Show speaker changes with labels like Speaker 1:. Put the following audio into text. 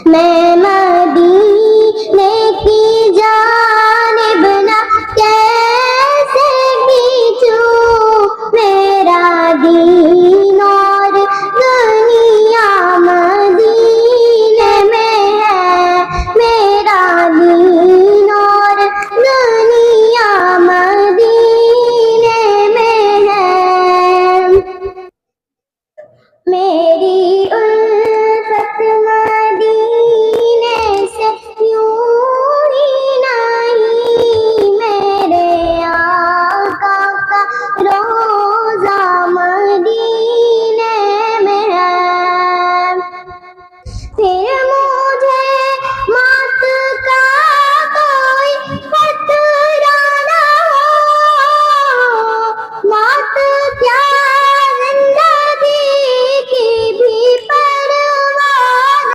Speaker 1: मैं मदीने की जानिब ना कैसे खींचूं मेरा दीन और दुनिया मदीने में है, मेरा दीन और दुनिया मदीने में है। मेरी उल्फत मदीने से यूं ही नहीं, मेरे आका का रोज़ा मदीने में है। फिर